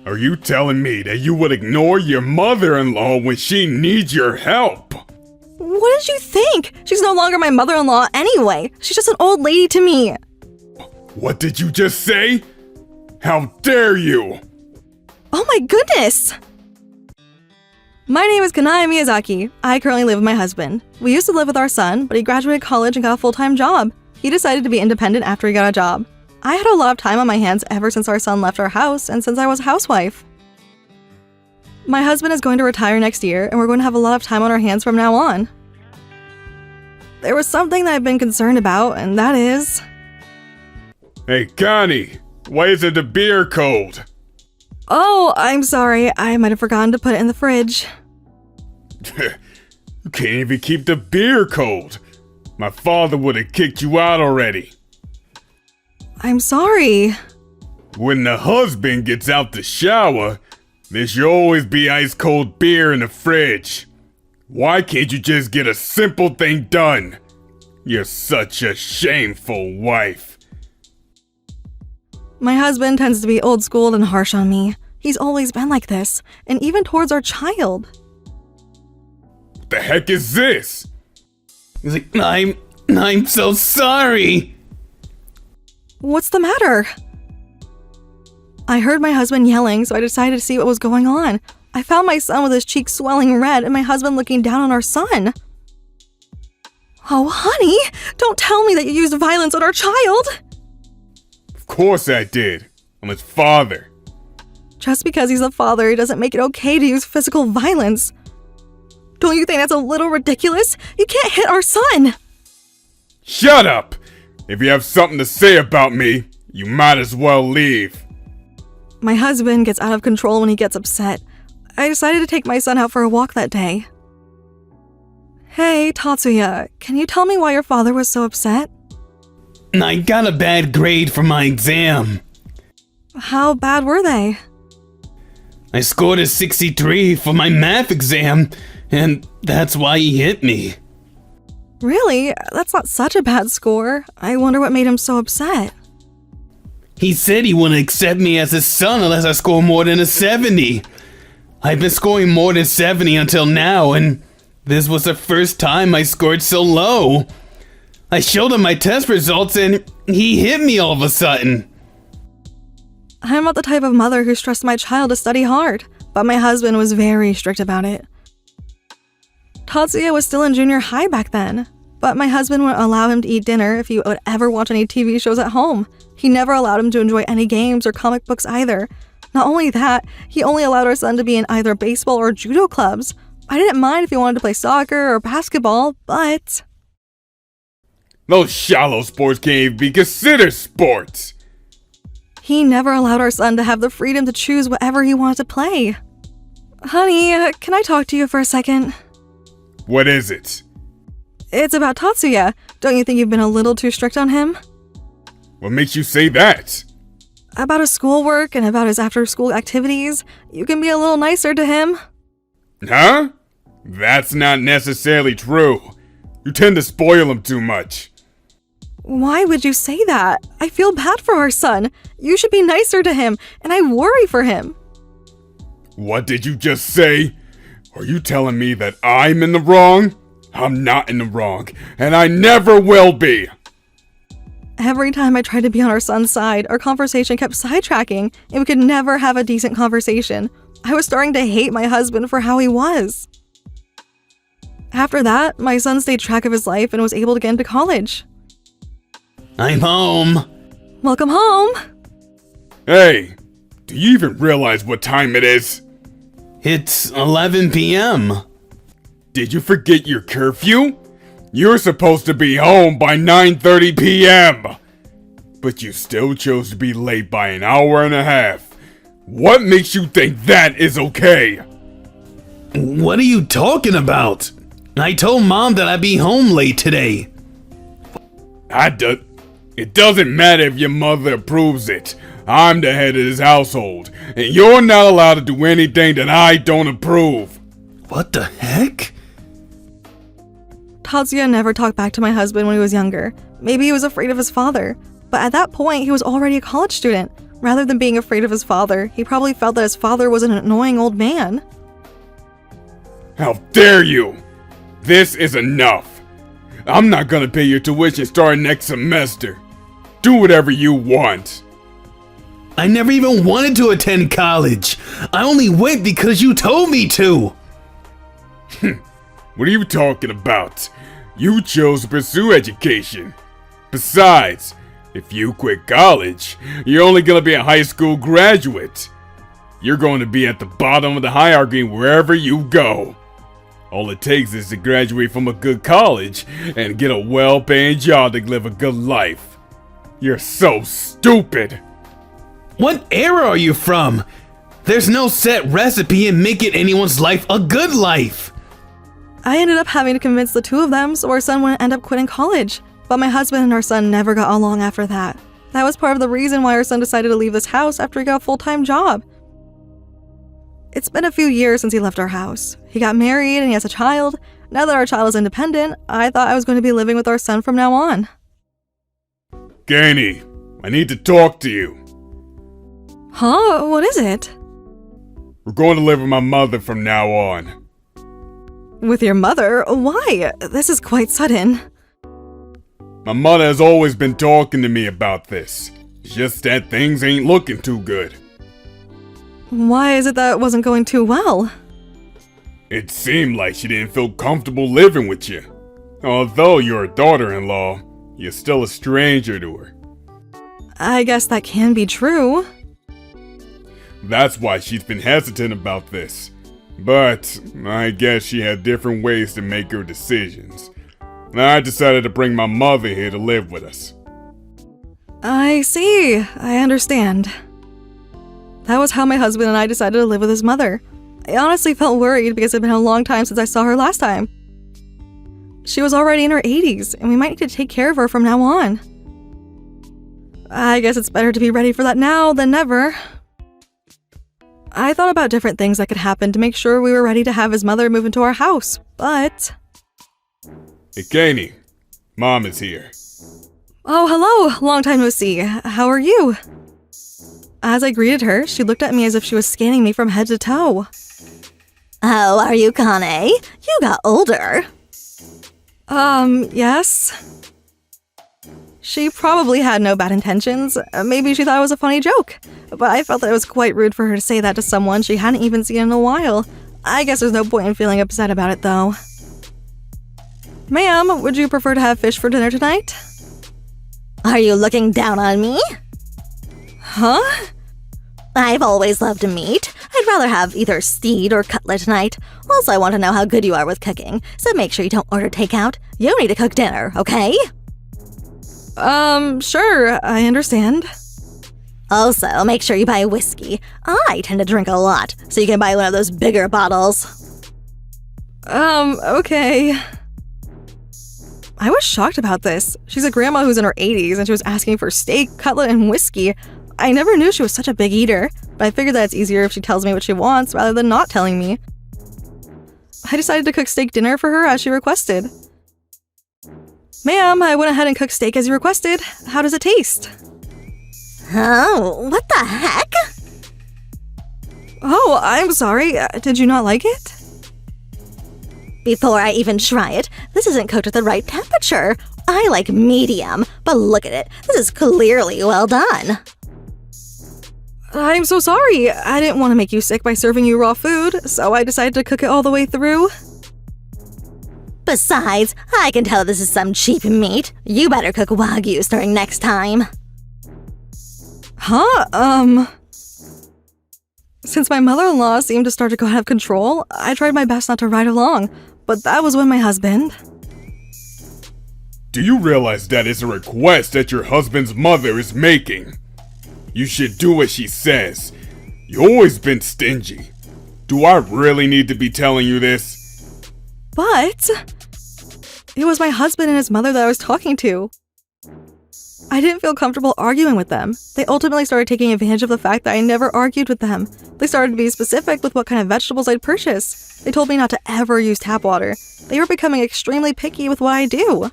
Are you telling me that you would ignore your mother-in-law when she needs your help? What did you think? She's no longer my mother-in-law anyway. She's just an old lady to me. What did you just say? How dare you? Oh my goodness! My name is Kanai Miyazaki. I currently live with my husband. We used to live with our son, but he graduated college and got a full-time job. He decided to be independent after he got a job. I had a lot of time on my hands ever since our son left our house and since I was a housewife. My husband is going to retire next year, and we're going to have a lot of time on our hands from now on. There was something that I've been concerned about, and that is... Hey, Connie, why isn't the beer cold? Oh, I'm sorry. I might have forgotten to put it in the fridge. You can't even keep the beer cold. My father would have kicked you out already. I'm sorry. When the husband gets out the shower, there should always be ice-cold beer in the fridge. Why can't you just get a simple thing done? You're such a shameful wife. My husband tends to be old-schooled and harsh on me. He's always been like this, and even towards our child. What the heck is this? He's like, I'm so sorry. What's the matter? I heard my husband yelling, so I decided to see what was going on. I found my son with his cheeks swelling red and my husband looking down on our son. Oh, honey, don't tell me that you used violence on our child. Of course I did. I'm his father. Just because he's a father doesn't make it okay to use physical violence. Don't you think that's a little ridiculous? You can't hit our son. Shut up! If you have something to say about me, you might as well leave. My husband gets out of control when he gets upset. I decided to take my son out for a walk that day. Hey, Tatsuya, can you tell me why your father was so upset? I got a bad grade for my exam. How bad were they? I scored a 63 for my math exam, and that's why he hit me. Really? That's not such a bad score. I wonder what made him so upset. He said he wouldn't accept me as his son unless I score more than a 70. I've been scoring more than 70 until now, and this was the first time I scored so low. I showed him my test results and he hit me all of a sudden. I'm not the type of mother who stressed my child to study hard, but my husband was very strict about it. Tatsuya was still in junior high back then, but my husband wouldn't allow him to eat dinner if he would ever watch any TV shows at home. He never allowed him to enjoy any games or comic books either. Not only that, he only allowed our son to be in either baseball or judo clubs. I didn't mind if he wanted to play soccer or basketball, but... Those shallow sports can't even be considered sports. He never allowed our son to have the freedom to choose whatever he wanted to play. Honey, can I talk to you for a second? What is it? It's about Tatsuya. Don't you think you've been a little too strict on him? What makes you say that? About his schoolwork and about his after-school activities, you can be a little nicer to him. Huh? That's not necessarily true. You tend to spoil him too much. Why would you say that? I feel bad for our son. You should be nicer to him, and I worry for him. What did you just say? Are you telling me that I'm in the wrong? I'm not in the wrong, and I never will be. Every time I tried to be on our son's side, our conversation kept sidetracking, and we could never have a decent conversation. I was starting to hate my husband for how he was. After that, my son stayed track of his life and was able to get into college. I'm home. Welcome home. Hey, do you even realize what time it is? It's 11 p.m. Did you forget your curfew? You're supposed to be home by 9:30 p.m. But you still chose to be late by an hour and a half. What makes you think that is okay? What are you talking about? I told Mom that I'd be home late today. It doesn't matter if your mother approves it. I'm the head of this household, and you're not allowed to do anything that I don't approve. What the heck? Tatsuya never talked back to my husband when he was younger. Maybe he was afraid of his father. But at that point, he was already a college student. Rather than being afraid of his father, he probably felt that his father was an annoying old man. How dare you! This is enough! I'm not gonna pay your tuition starting next semester. Do whatever you want. I never even wanted to attend college. I only went because you told me to. What are you talking about? You chose to pursue education. Besides, if you quit college, you're only gonna be a high school graduate. You're going to be at the bottom of the hierarchy wherever you go. All it takes is to graduate from a good college and get a well-paying job to live a good life. You're so stupid. What era are you from? There's no set recipe in making anyone's life a good life. I ended up having to convince the two of them so our son wouldn't end up quitting college. But my husband and our son never got along after that. That was part of the reason why our son decided to leave this house after he got a full-time job. It's been a few years since he left our house. He got married and he has a child. Now that our child is independent, I thought I was going to be living with our son from now on. Gainey, I need to talk to you. Huh? What is it? We're going to live with my mother from now on. With your mother? Why? This is quite sudden. My mother has always been talking to me about this. It's just that things ain't looking too good. Why is it that it wasn't going too well? It seemed like she didn't feel comfortable living with you. Although you're a daughter-in-law, you're still a stranger to her. I guess that can be true. That's why she's been hesitant about this. But I guess she had different ways to make her decisions. I decided to bring my mother here to live with us. I see. I understand. That was how my husband and I decided to live with his mother. I honestly felt worried because it had been a long time since I saw her last time. She was already in her 80s, and we might need to take care of her from now on. I guess it's better to be ready for that now than never. I thought about different things that could happen to make sure we were ready to have his mother move into our house, but... Hey, Gainey, Mom is here. Oh, hello! Long time no see. How are you? As I greeted her, she looked at me as if she was scanning me from head to toe. How are you, Kane? You got older. Yes? She probably had no bad intentions. Maybe she thought it was a funny joke. But I felt that it was quite rude for her to say that to someone she hadn't even seen in a while. I guess there's no point in feeling upset about it, though. Ma'am, would you prefer to have fish for dinner tonight? Are you looking down on me? Huh? I've always loved meat. I'd rather have either steed or cutlet tonight. Also, I want to know how good you are with cooking, so make sure you don't order takeout. You need to cook dinner, okay? Sure, I understand. Also, make sure you buy whiskey. I tend to drink a lot, so you can buy one of those bigger bottles. Okay. I was shocked about this. She's a grandma who's in her 80s and she was asking for steak, cutlet, and whiskey. I never knew she was such a big eater, but I figured that it's easier if she tells me what she wants rather than not telling me. I decided to cook steak dinner for her as she requested. Ma'am, I went ahead and cooked steak as you requested. How does it taste? Oh, what the heck? Oh, I'm sorry. Did you not like it? Before I even try it, this isn't cooked at the right temperature. I like medium, but look at it. This is clearly well done. I'm so sorry. I didn't want to make you sick by serving you raw food, so I decided to cook it all the way through. Besides, I can tell this is some cheap meat. You better cook Wagyu starting next time. Huh? Since my mother-in-law seemed to start to go out of control, I tried my best not to ride along, but that was when my husband... Do you realize that is a request that your husband's mother is making? You should do what she says. You've always been stingy. Do I really need to be telling you this? But... it was my husband and his mother that I was talking to. I didn't feel comfortable arguing with them. They ultimately started taking advantage of the fact that I never argued with them. They started to be specific with what kind of vegetables I'd purchase. They told me not to ever use tap water. They were becoming extremely picky with what I do.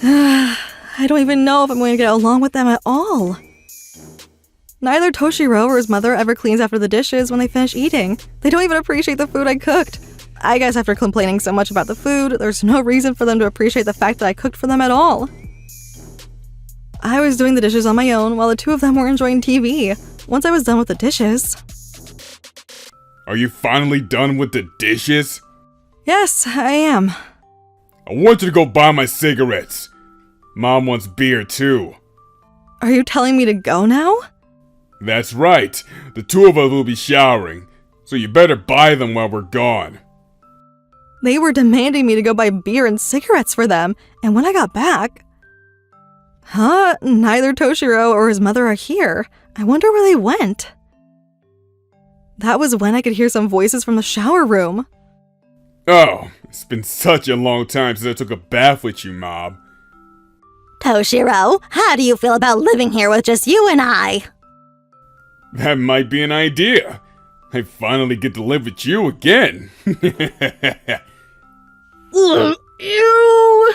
I don't even know if I'm going to get along with them at all. Neither Toshiro or his mother ever cleans after the dishes when they finish eating. They don't even appreciate the food I cooked. I guess after complaining so much about the food, there's no reason for them to appreciate the fact that I cooked for them at all. I was doing the dishes on my own while the two of them were enjoying TV. Once I was done with the dishes... Are you finally done with the dishes? Yes, I am. I want you to go buy my cigarettes. Mom wants beer too. Are you telling me to go now? That's right. The two of us will be showering, so you better buy them while we're gone. They were demanding me to go buy beer and cigarettes for them, and when I got back... Neither Toshiro or his mother are here. I wonder where they went. That was when I could hear some voices from the shower room. Oh, it's been such a long time since I took a bath with you, Mom. Toshiro, how do you feel about living here with just you and I? That might be an idea. I finally get to live with you again. Ew!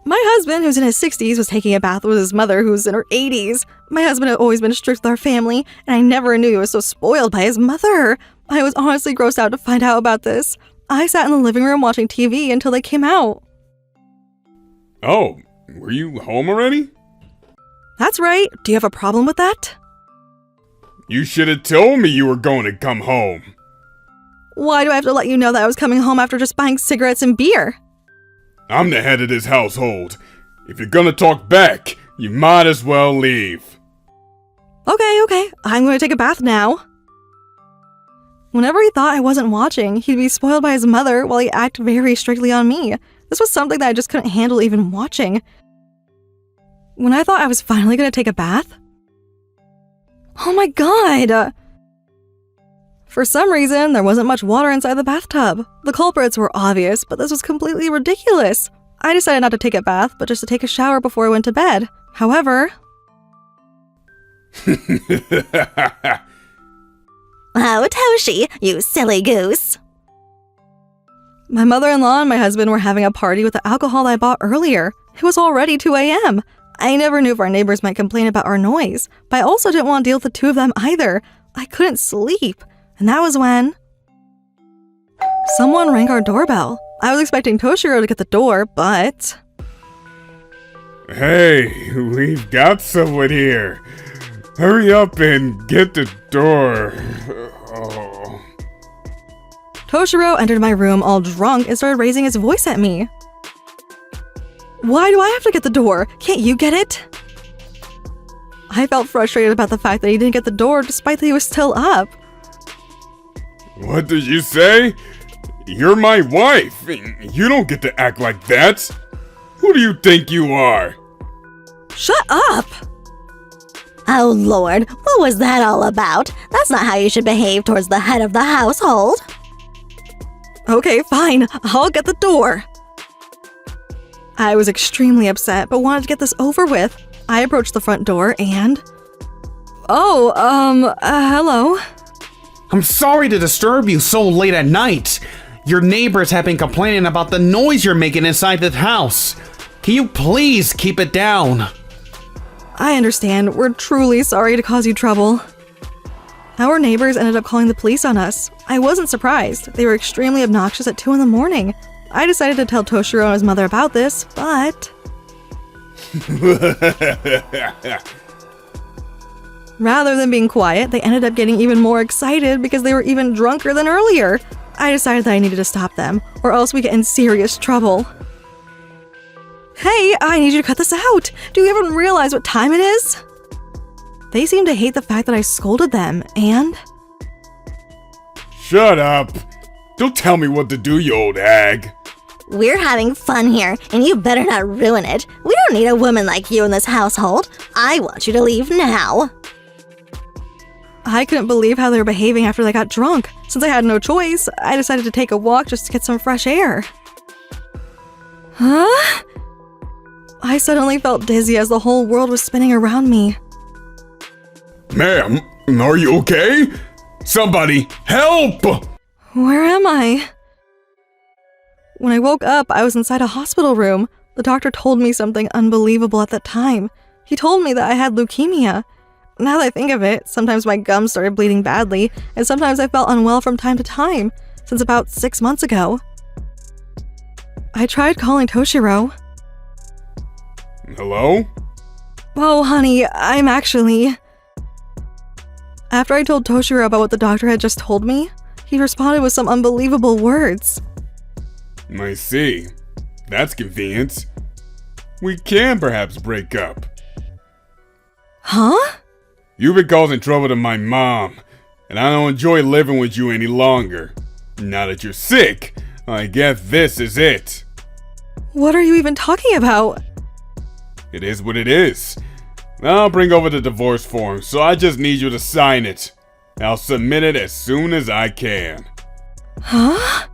My husband, who's in his 60s, was taking a bath with his mother, who's in her 80s. My husband had always been strict with our family, and I never knew he was so spoiled by his mother. I was honestly grossed out to find out about this. I sat in the living room watching TV until they came out. Oh, were you home already? That's right. Do you have a problem with that? You should have told me you were going to come home. Why do I have to let you know that I was coming home after just buying cigarettes and beer? I'm the head of this household. If you're gonna talk back, you might as well leave. Okay. I'm going to take a bath now. Whenever he thought I wasn't watching, he'd be spoiled by his mother while he acted very strictly on me. This was something that I just couldn't handle even watching. When I thought I was finally going to take a bath... Oh my god! For some reason, there wasn't much water inside the bathtub. The culprits were obvious, but this was completely ridiculous. I decided not to take a bath, but just to take a shower before I went to bed. However... Oh, Toshi, you silly goose. My mother-in-law and my husband were having a party with the alcohol I bought earlier. It was already 2 a.m. I never knew if our neighbors might complain about our noise, but I also didn't want to deal with the two of them either. I couldn't sleep. And that was when... someone rang our doorbell. I was expecting Toshiro to get the door, but... Hey, we've got someone here. Hurry up and get the door. Oh. Toshiro entered my room all drunk and started raising his voice at me. Why do I have to get the door? Can't you get it? I felt frustrated about the fact that he didn't get the door despite that he was still up. What did you say? You're my wife. You don't get to act like that. Who do you think you are? Shut up! Oh Lord, what was that all about? That's not how you should behave towards the head of the household. Okay, fine. I'll get the door. I was extremely upset, but wanted to get this over with. I approached the front door and... hello? I'm sorry to disturb you so late at night. Your neighbors have been complaining about the noise you're making inside the house. Can you please keep it down? I understand. We're truly sorry to cause you trouble. Our neighbors ended up calling the police on us. I wasn't surprised. They were extremely obnoxious at 2 in. I decided to tell Toshiro and his mother about this, but... Rather than being quiet, they ended up getting even more excited because they were even drunker than earlier. I decided that I needed to stop them, or else we get in serious trouble. Hey, I need you to cut this out! Do you even realize what time it is? They seemed to hate the fact that I scolded them, and... Shut up! Don't tell me what to do, you old hag! We're having fun here, and you better not ruin it. We don't need a woman like you in this household. I want you to leave now. I couldn't believe how they were behaving after they got drunk. Since I had no choice, I decided to take a walk just to get some fresh air. Huh? I suddenly felt dizzy as the whole world was spinning around me. Ma'am, are you okay? Somebody, help! Where am I? When I woke up, I was inside a hospital room. The doctor told me something unbelievable at that time. He told me that I had leukemia. Now that I think of it, sometimes my gums started bleeding badly, and sometimes I felt unwell from time to time, since about 6 months ago. I tried calling Toshiro. Hello? Oh, honey, I'm actually... After I told Toshiro about what the doctor had just told me, he responded with some unbelievable words. I see. That's convenient. We can perhaps break up. Huh? You've been causing trouble to my mom, and I don't enjoy living with you any longer. Now that you're sick, I guess this is it. What are you even talking about? It is what it is. I'll bring over the divorce form, so I just need you to sign it. I'll submit it as soon as I can. Huh?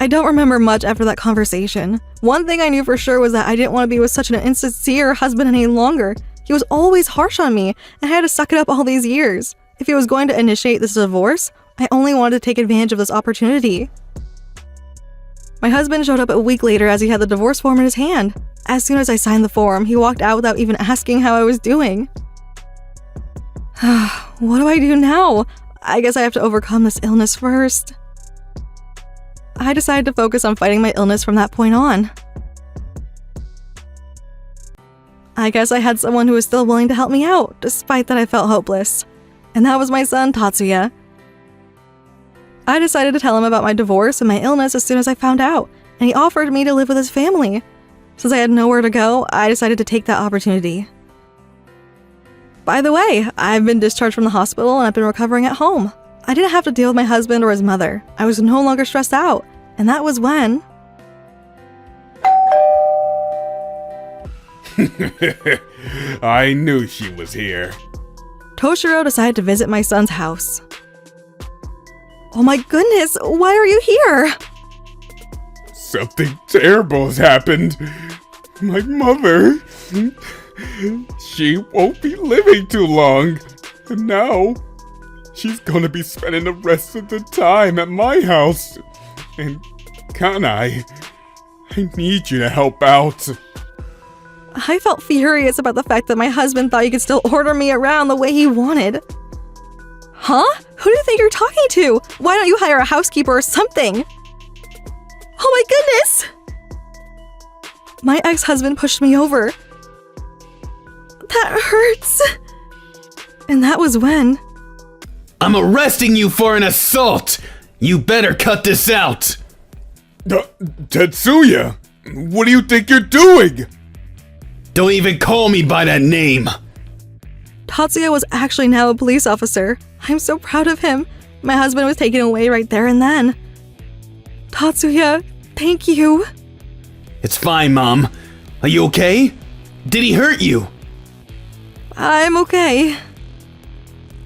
I don't remember much after that conversation. One thing I knew for sure was that I didn't want to be with such an insincere husband any longer. He was always harsh on me, and I had to suck it up all these years. If he was going to initiate this divorce, I only wanted to take advantage of this opportunity. My husband showed up a week later as he had the divorce form in his hand. As soon as I signed the form, he walked out without even asking how I was doing. What do I do now? I guess I have to overcome this illness first. I decided to focus on fighting my illness from that point on. I guess I had someone who was still willing to help me out, despite that I felt hopeless. And that was my son, Tatsuya. I decided to tell him about my divorce and my illness as soon as I found out, and he offered me to live with his family. Since I had nowhere to go, I decided to take that opportunity. By the way, I've been discharged from the hospital and I've been recovering at home. I didn't have to deal with my husband or his mother. I was no longer stressed out, and that was when... I knew she was here. Toshiro decided to visit my son's house. Oh my goodness, why are you here? Something terrible has happened. My mother. She won't be living too long. And now, she's gonna be spending the rest of the time at my house. And Kanai, I need you to help out. I felt furious about the fact that my husband thought he could still order me around the way he wanted. Huh? Who do you think you're talking to? Why don't you hire a housekeeper or something? Oh my goodness! My ex-husband pushed me over. That hurts. And that was when... I'm arresting you for an assault! You better cut this out! Tetsuya! What do you think you're doing? Don't even call me by that name! Tatsuya was actually now a police officer. I'm so proud of him. My husband was taken away right there and then. Tatsuya, thank you. It's fine, Mom. Are you okay? Did he hurt you? I'm okay.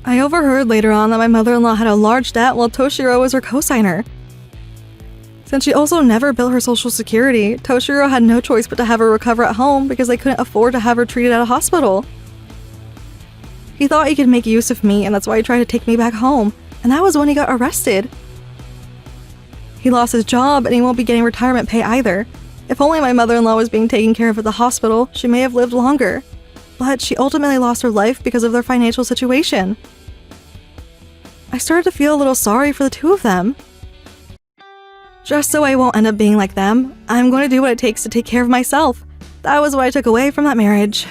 I overheard later on that my mother-in-law had a large debt while Toshiro was her co-signer. Since she also never billed her social security, Toshiro had no choice but to have her recover at home because they couldn't afford to have her treated at a hospital. He thought he could make use of me, and that's why he tried to take me back home, and that was when he got arrested. He lost his job, and he won't be getting retirement pay either. If only my mother-in-law was being taken care of at the hospital, she may have lived longer. But she ultimately lost her life because of their financial situation. I started to feel a little sorry for the two of them. Just so I won't end up being like them, I'm going to do what it takes to take care of myself. That was what I took away from that marriage.